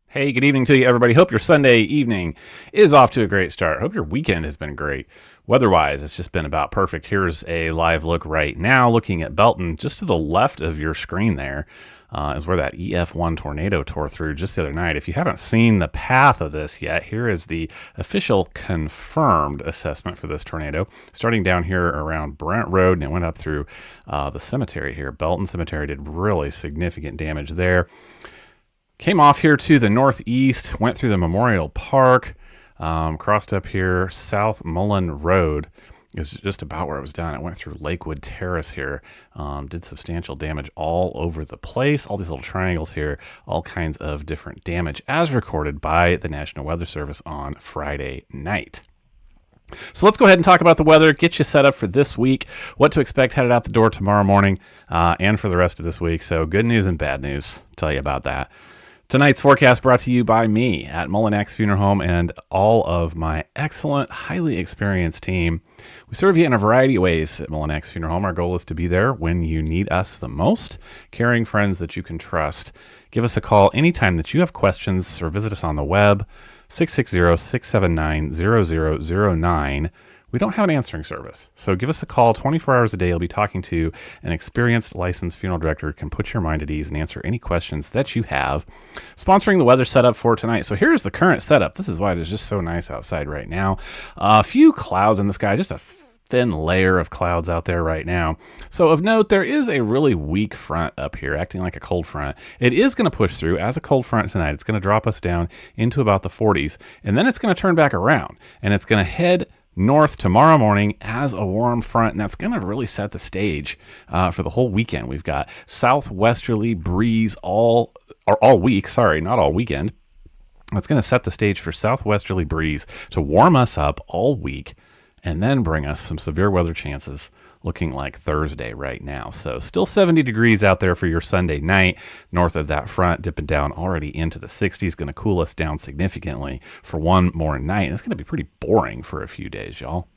Hey, good evening to you, everybody. Hope your Sunday evening is off to a great start. Hope your weekend has been great. Weather-wise, it's just been about perfect. Here's a live look right now, looking at Belton, just to the left of your screen there. Is where that EF1 tornado tore through just the other night. If you haven't seen the path of this yet, here is the official confirmed assessment for this tornado. Starting down here around Brent Road, and it went up through the cemetery here. Belton Cemetery did really significant damage there. Came off here to the northeast, went through the Memorial Park, crossed up here, South Mullen Road is just about where it was done. It went through Lakewood Terrace here, did substantial damage all over the place. All these little triangles here, all kinds of different damage as recorded by the National Weather Service on Friday night. So let's go ahead and talk about the weather, get you set up for this week, what to expect headed out the door tomorrow morning, and for the rest of this week. So good news and bad news, tell you about that. Tonight's forecast brought to you by me at Mullinax Funeral Home and all of my excellent, highly experienced team. We serve you in a variety of ways at Mullinax Funeral Home. Our goal is to be there when you need us the most, caring friends that you can trust. Give us a call anytime that you have questions or visit us on the web, 660-679-0009. We don't have an answering service, so give us a call 24 hours a day. You'll be talking to an experienced licensed funeral director who can put your mind at ease and answer any questions that you have. Sponsoring the weather setup for tonight. So here's the current setup. This is why it is just so nice outside right now. A few clouds in the sky, just a thin layer of clouds out there right now. So of note, there is a really weak front up here acting like a cold front. It is going to push through as a cold front tonight. It's going to drop us down into about the 40s, and then it's going to turn back around, and it's going to head north tomorrow morning as a warm front, and that's going to really set the stage for the whole weekend. We've got southwesterly breeze all week. Sorry, not all weekend. That's going to set the stage for southwesterly breeze to warm us up all week and then bring us some severe weather chances looking like Thursday right now. So still 70 degrees out there for your Sunday night. North of that front, dipping down already into the 60s, going to cool us down significantly for one more night. It's going to be pretty boring for a few days, y'all.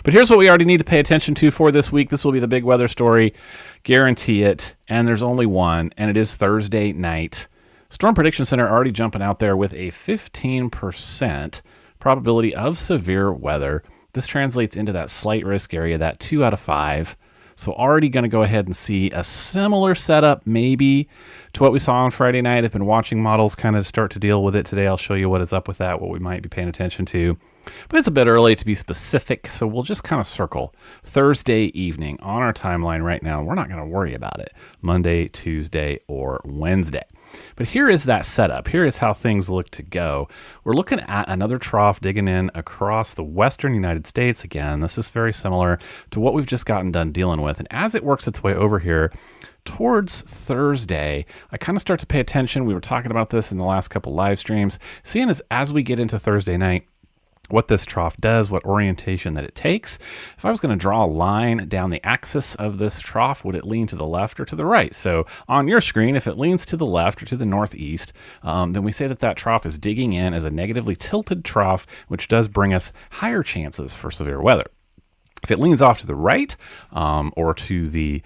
But here's what we already need to pay attention to for this week. This will be the big weather story. Guarantee it. And there's only one, and it is Thursday night. Storm Prediction Center already jumping out there with a 15% probability of severe weather. This translates into that slight risk area, that 2 out of 5. So already going to go ahead and see a similar setup maybe to what we saw on Friday night. I've been watching models kind of start to deal with it today. I'll show you what is up with that, what we might be paying attention to. But it's a bit early to be specific, so we'll just kind of circle Thursday evening on our timeline right now. We're not going to worry about it Monday, Tuesday, or Wednesday. But here is that setup. Here is how things look to go. We're looking at another trough digging in across the western United States. Again, this is very similar to what we've just gotten done dealing with. And as it works its way over here towards Thursday, I kind of start to pay attention. We were talking about this in the last couple live streams. Seeing as we get into Thursday night, what this trough does, what orientation that it takes. If I was going to draw a line down the axis of this trough, would it lean to the left or to the right? So on your screen, if it leans to the left or to the northeast, then we say that that trough is digging in as a negatively tilted trough, which does bring us higher chances for severe weather. If it leans off to the right or to the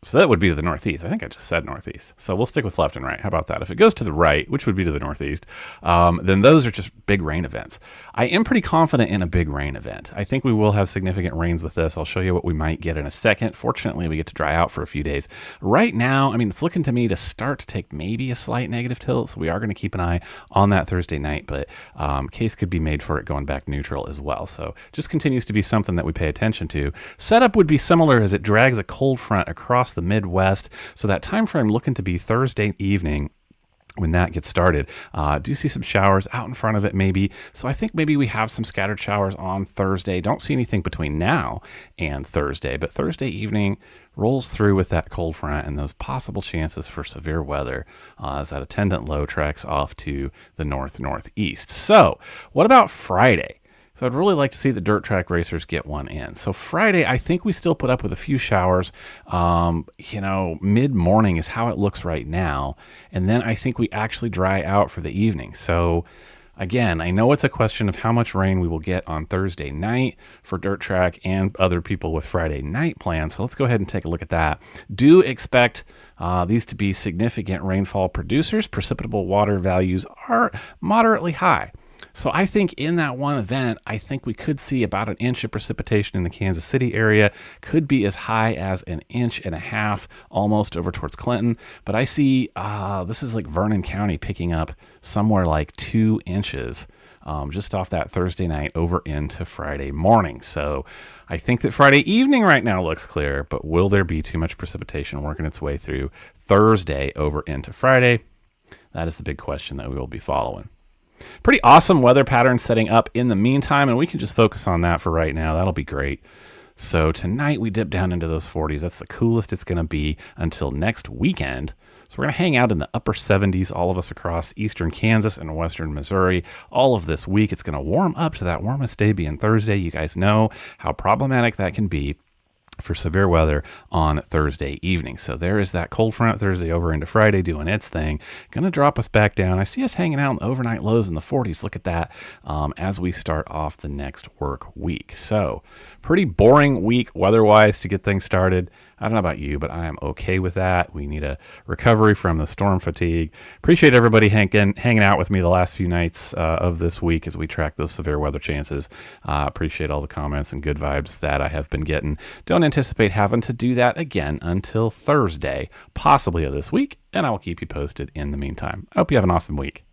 so that would be to the northeast. I think I just said northeast. So we'll stick with left and right. How about that? If it goes to the right, which would be to the northeast, then those are just big rain events. I am pretty confident in a big rain event. I think we will have significant rains with this. I'll show you what we might get in a second. Fortunately, we get to dry out for a few days. Right now, I mean, it's looking to me to start to take maybe a slight negative tilt. So we are going to keep an eye on that Thursday night, but case could be made for it going back neutral as well. So just continues to be something that we pay attention to. Setup would be similar as it drags a cold front across the Midwest. So that time frame looking to be Thursday evening when that gets started. Do see some showers out in front of it maybe. So I think maybe we have some scattered showers on Thursday. Don't see anything between now and Thursday, but Thursday evening rolls through with that cold front and those possible chances for severe weather as that attendant low tracks off to the northeast. So what about Friday? So I'd really like to see the dirt track racers get one in. So Friday, I think we still put up with a few showers. Mid-morning is how it looks right now. And then I think we actually dry out for the evening. So Again, I know it's a question of how much rain we will get on Thursday night for Dirt Track and other people with Friday night plans. So let's go ahead and take a look at that. Do expect these to be significant rainfall producers. Precipitable water values are moderately high. So I think in that one event, I think we could see about an inch of precipitation in the Kansas City area. Could be as high as an inch and a half, almost over towards Clinton. But I see this is like Vernon County picking up somewhere like 2 inches just off that Thursday night over into Friday morning. So I think that Friday evening right now looks clear, but will there be too much precipitation working its way through Thursday over into Friday? That is the big question that we will be following. Pretty awesome weather pattern setting up in the meantime, and we can just focus on that for right now. That'll be great. So tonight we dip down into those 40s. That's the coolest it's going to be until next weekend. So we're going to hang out in the upper 70s, all of us across eastern Kansas and western Missouri. All of this week, it's going to warm up to that warmest day being Thursday. You guys know how problematic that can be for severe weather on Thursday evening. So there is that cold front Thursday over into Friday doing its thing. Going to drop us back down. I see us hanging out in the overnight lows in the 40s. Look at that as we start off the next work week. So pretty boring week weather-wise to get things started. I don't know about you, but I am okay with that. We need a recovery from the storm fatigue. Appreciate everybody hanging out with me the last few nights of this week as we track those severe weather chances. Appreciate all the comments and good vibes that I have been getting. Don't anticipate having to do that again until Thursday, possibly of this week, and I will keep you posted in the meantime. I hope you have an awesome week.